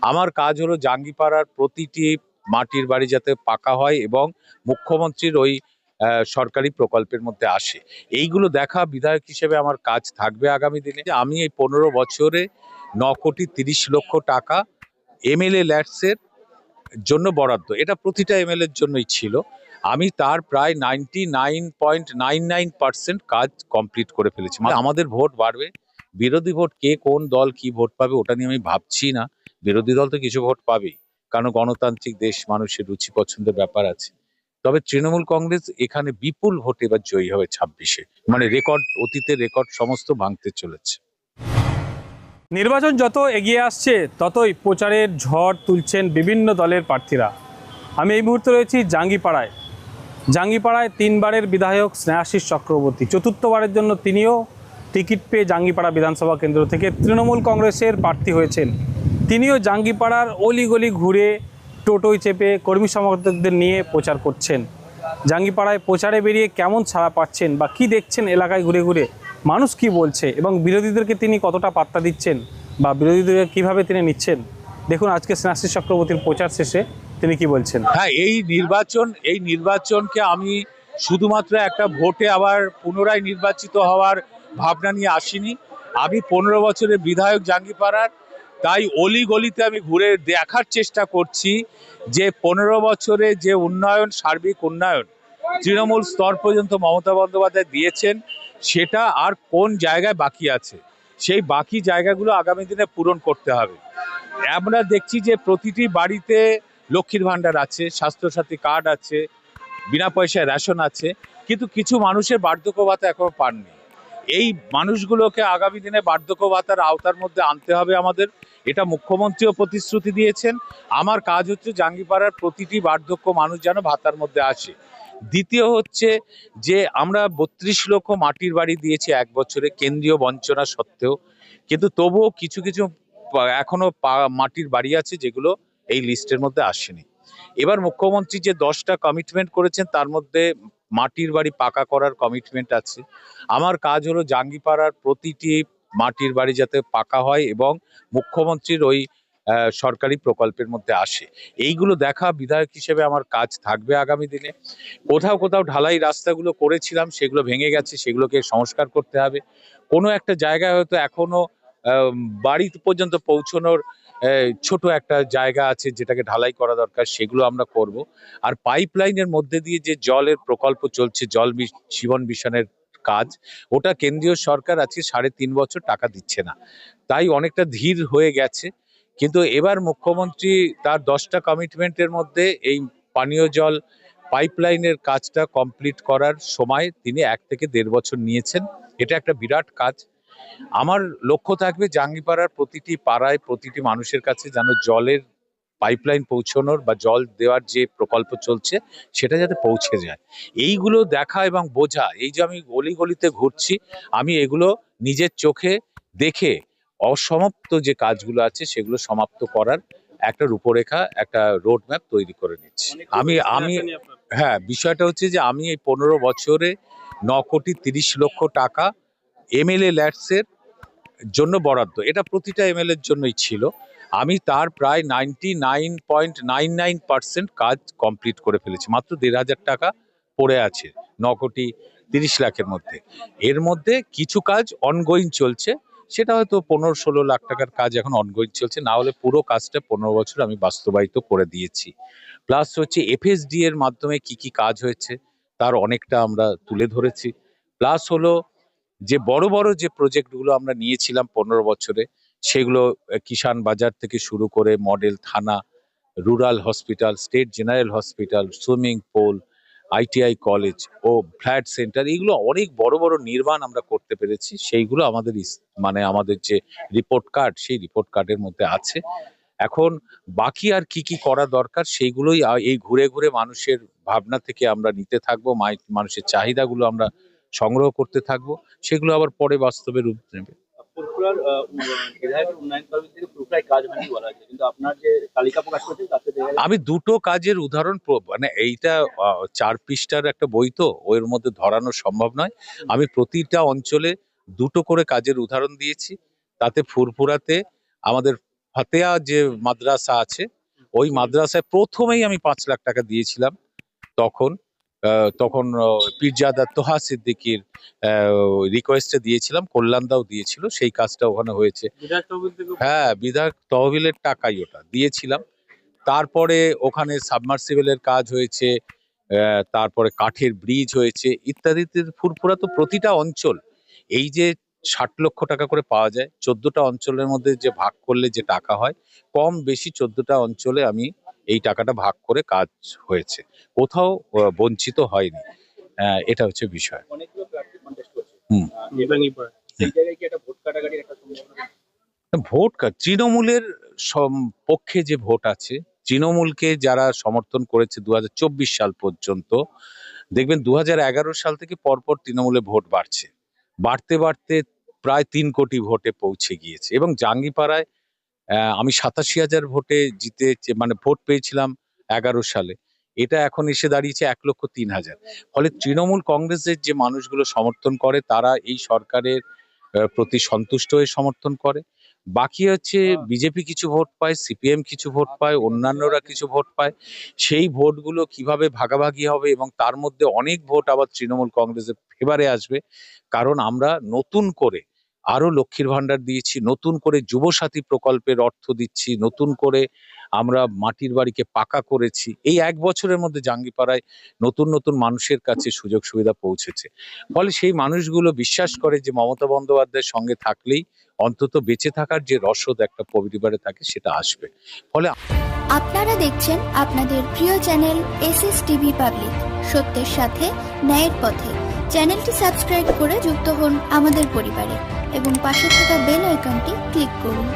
আমার কাজ হলো জাঙ্গিপাড়ার প্রতিটি মাটির বাড়ি যাতে পাকা হয় এবং মুখ্যমন্ত্রীর ওই সরকারি প্রকল্পের মধ্যে আসে, এইগুলো দেখা বিধায়ক হিসেবে আমার কাজ থাকবে আগামী দিনে। আমি এই 15 বছরে 9,30,00,000 টাকা এমএলএ ল্যাডসের জন্য বরাদ্দ, এটা প্রতিটা এমএলএর জন্যই ছিল। আমি তার প্রায় 99.99% কাজ কমপ্লিট করে ফেলেছি। মানে আমাদের ভোট বাড়বে, বিরোধী ভোট কে কোন দল কি ভোট পাবে ওটা নিয়ে আমি ভাবছি না। বিরোধী দল তো কিছু ভোট পাবেই, কারণ গণতান্ত্রিক দেশ, মানুষের রুচি পছন্দের ব্যাপার আছে। তবে তৃণমূল কংগ্রেস এখানে বিপুল ভোটে এবার জয়ী হবে 26-এ, মানে রেকর্ড, অতীতের রেকর্ড সমস্ত ভাঙতে চলেছে। নির্বাচন যত এগিয়ে আসছে ততই প্রচারের ঝড় তুলছেন বিভিন্ন দলের প্রার্থীরা। আমি এই মুহূর্তে রয়েছি জাঙ্গিপাড়ায়। 3বারের বিধায়ক স্নেহাশিস চক্রবর্তী, চতুর্থবারের জন্য তিনিও টিকিট পেয়ে জাঙ্গিপাড়া বিধানসভা কেন্দ্র থেকে তৃণমূল কংগ্রেসের প্রার্থী হয়েছেন। তিনিও জাঙ্গিপাড়ার অলিগলি ঘুরে টোটোয় চেপে কর্মী সমর্থকদের নিয়ে প্রচার করছেন। জাঙ্গিপাড়ায় প্রচারে বেরিয়ে কেমন সাড়া পাচ্ছেন বা কি দেখছেন এলাকায় ঘুরে ঘুরে, মানুষ কি বলছে এবং বিরোধীদেরকে তিনি কতটা পাত্তা দিচ্ছেন বা বিরোধীদেরকে কিভাবে তিনি নিচ্ছেন, দেখুন আজকে স্নেহাশিস চক্রবর্তীর প্রচার শেষে তিনি কি বলছেন। হ্যাঁ, এই নির্বাচনকে আমি শুধুমাত্র একটা ভোটে আবার পুনরায় নির্বাচিত হওয়ার ভাবনা নিয়ে আসিনি। আমি 15 বছরের বিধায়ক জাঙ্গিপাড়ার, তাই অলি গলিতে আমি ঘুরে দেখার চেষ্টা করছি যে 15 বছরে যে উন্নয়ন, সার্বিক উন্নয়ন তৃণমূল স্তর পর্যন্ত মমতা বন্দ্যোপাধ্যায় দিয়েছেন, সেটা আর কোন জায়গায় বাকি আছে। সেই বাকি জায়গাগুলো আগামী দিনে পূরণ করতে হবে। আমরা দেখছি যে প্রতিটি বাড়িতে লক্ষ্মীর ভাণ্ডার আছে, স্বাস্থ্যসাথী কার্ড আছে, বিনা পয়সায় রেশন আছে, কিন্তু কিছু মানুষের বার্ধক্য ভাতা এখনো পাননি। এই মানুষগুলোকে আগামী দিনে বার্ধক্য ভাতার আওতার মধ্যে আনতে হবে আমাদের, এটা মুখ্যমন্ত্রীও প্রতিশ্রুতি দিয়েছেন। আমার কাজ হচ্ছে জাঙ্গিপাড়ার প্রতিটি বার্ধক্য মানুষ যেন ভাতার মধ্যে আসে। দ্বিতীয় হচ্ছে যে আমরা 32 লক্ষ মাটির বাড়ি দিয়েছি এক বছরে, কেন্দ্রীয় বঞ্চনা সত্ত্বেও, কিন্তু তবুও কিছু কিছু এখনো মাটির বাড়ি আছে যেগুলো এই লিস্টের মধ্যে আসেনি। এবার মুখ্যমন্ত্রী যে 10টা কমিটমেন্ট করেছেন তার মধ্যে মাটির বাড়ি পাকা করার কমিটমেন্ট আছে। আমার কাজ হলো জাঙ্গিপাড়ার প্রতিটি মাটির বাড়ি যাতে পাকা হয় এবং মুখ্যমন্ত্রীর ওই সরকারি প্রকল্পের মধ্যে আসে, এইগুলো দেখা বিধায়ক হিসেবে আমার কাজ থাকবে আগামী দিনে। কোথাও কোথাও ঢালাই রাস্তাগুলো করেছিলাম, সেগুলো ভেঙে গেছে, সেগুলোকে সংস্কার করতে হবে। কোনো একটা জায়গায় হয়তো এখনো বাড়ি পর্যন্ত পৌঁছানোর ছোট একটা জায়গা আছে যেটাকে ঢালাই করা দরকার, সেগুলো আমরা করব। আর পাইপলাইনের মধ্যে দিয়ে যে জলের প্রকল্প চলছে, জীবন মিশনের কাজ, ওটা কেন্দ্রীয় সরকার আজকে 3.5 বছর টাকা দিচ্ছে না, তাই অনেকটা ধীর হয়ে গেছে। কিন্তু এবার মুখ্যমন্ত্রী তার 10টা কমিটমেন্টের মধ্যে এই পানীয় জল পাইপলাইনের কাজটা কমপ্লিট করার সময় তিনি 1 থেকে 1.5 বছর নিয়েছেন। এটা একটা বিরাট কাজ। আমার লক্ষ্য থাকবে জাঙ্গিপাড়ার প্রতিটি পাড়ায়, প্রতিটি মানুষের কাছে যেন জলের পাইপলাইন পৌঁছানোর বা জল দেওয়ার যে প্রকল্প চলছে সেটা যাতে পৌঁছে যায়, এইগুলো দেখা এবং বোঝা। এই যে আমি গলি গলিতে ঘুরছি, আমি এগুলো নিজের চোখে দেখে অসমাপ্ত যে কাজগুলো আছে সেগুলো সমাপ্ত করার একটা রূপরেখা, একটা রোড ম্যাপ তৈরি করে নিচ্ছি। আমি হ্যাঁ, বিষয়টা হচ্ছে যে আমি এই 15 বছরে 9,30,00,000 টাকা এমএলএ ল্যাডসের জন্য বরাদ্দ, এটা প্রতিটা এমএলএর জন্যই ছিল। আমি তার প্রায় 99.99% কাজ কমপ্লিট করে ফেলেছি। মাত্র 1,500 টাকা পড়ে আছে 9,30,00,000-এর মধ্যে। এর মধ্যে কিছু কাজ অনগোয়িং চলছে, সেটা হয়তো 15-16 লাখ টাকার কাজ এখন অনগোয়িং চলছে, না হলে পুরো কাজটা 15 বছর আমি বাস্তবায়িত করে দিয়েছি। প্লাস হচ্ছে এফএসডি এর মাধ্যমে কি কি কাজ হয়েছে তার অনেকটা আমরা তুলে ধরেছি। প্লাস হলো যে বড় বড় যে প্রজেক্টগুলো আমরা নিয়েছিলাম 15 বছরে, সেগুলো কিষাণ বাজার থেকে শুরু করে মডেল থানা, rural hospital, state general hospital, swimming pool, ITI college ও ফ্ল্যাট সেন্টার, এইগুলো অনেক বড় বড় নির্মাণ আমরা করতে পেরেছি। সেইগুলো আমাদের মানে আমাদের যে রিপোর্ট কার্ড, সেই রিপোর্ট কার্ডের মধ্যে আছে। এখন বাকি আর কি কি করা দরকার সেইগুলোই এই ঘুরে ঘুরে মানুষের ভাবনা থেকে আমরা নিতে থাকবো, মানুষের চাহিদাগুলো আমরা সংগ্রহ করতে থাকবো, সেগুলো আবার পরে বাস্তবে রূপ নেবে। আমি দুটো কাজের উদাহরণ, মানে এইটা 4 পৃষ্ঠার একটা বই, তো ওর মধ্যে ধরানো সম্ভব নয়। আমি প্রতিটা অঞ্চলে দুটো করে কাজের উদাহরণ দিয়েছি। তাতে ফুরফুরাতে আমাদের ফাতেয়া যে মাদ্রাসা আছে, ওই মাদ্রাসায় প্রথমেই আমি 5 লাখ টাকা দিয়েছিলাম। তখন পীরজাদা তোহা সিদ্দিকীর রিকোয়েস্টে দিয়েছিলাম, কল্যাণদাও দিয়েছিল, সেই কাজটা ওখানে হয়েছে। হ্যাঁ, বিধায়ক তহবিলের টাকাই ওটা দিয়েছিলাম। তারপরে ওখানে সাবমার্সিবলের কাজ হয়েছে, তারপরে কাঠের ব্রিজ হয়েছে ইত্যাদি ইত্যাদি। ফুরফুরা তো প্রতিটা অঞ্চল, এই যে 60 লক্ষ টাকা করে পাওয়া যায় 14টা অঞ্চলের মধ্যে, যে ভাগ করলে যে টাকা হয়, কম বেশি 14টা অঞ্চলে আমি এই টাকাটা ভাগ করে কাজ হয়েছে, কোথাও বঞ্চিত হয়নি। এটা হচ্ছে বিষয়। হুম। তৃণমূলের পক্ষে যে ভোট আছে, তৃণমূলকে যারা সমর্থন করেছে 2024 সাল পর্যন্ত, দেখবেন 2011 সাল থেকে পরপর তৃণমূলে ভোট বাড়ছে, বাড়তে বাড়তে প্রায় 3 কোটি ভোটে পৌঁছে গিয়েছে। এবং জাঙ্গিপাড়ায় আমি 87,000 ভোটে মানে ভোট পেয়েছিলাম 11 সালে, এটা এখন এসে দাঁড়িয়েছে 1,03,000। ফলে তৃণমূল কংগ্রেসের যে মানুষগুলো সমর্থন করে, তারা এই সরকারের প্রতি সন্তুষ্ট হয়ে সমর্থন করে। বাকি হচ্ছে বিজেপি কিছু ভোট পায়, সিপিএম কিছু ভোট পায়, অন্যান্যরা কিছু ভোট পায়। সেই ভোটগুলো কিভাবে ভাগাভাগি হবে, এবং তার মধ্যে অনেক ভোট আবার তৃণমূল কংগ্রেসের ফেভারে আসবে, কারণ আমরা নতুন করে আরো লক্ষ্মীর ভান্ডার দিয়েছি, নতুন করে যুবসাথী প্রকল্পের অর্থ দিচ্ছি, নতুন করে আমরা মাটির বাড়িকে পাকা করেছি। এই 1 বছরের মধ্যে জাঙ্গিপাড়ায় নতুন নতুন মানুষের কাছে সুযোগ সুবিধা পৌঁছেছে। ফলে সেই মানুষগুলো বিশ্বাস করে যে মমতা বন্দ্যোপাধ্যায়ের সঙ্গে থাকলেই অন্তত বেঁচে থাকার যে রসদ একটা পরিবারে থাকে, সেটা আসবে। ফলে আপনারা দেখছেন আপনাদের প্রিয় চ্যানেল এসএস টিভি পাবলিক, সত্যের সাথে ন্যায়ের পথে। চ্যানেলটি সাবস্ক্রাইব করে যুক্ত হন আমাদের পরিবারে এবং পাশে থাকা বেল আইকনটি ক্লিক করুন।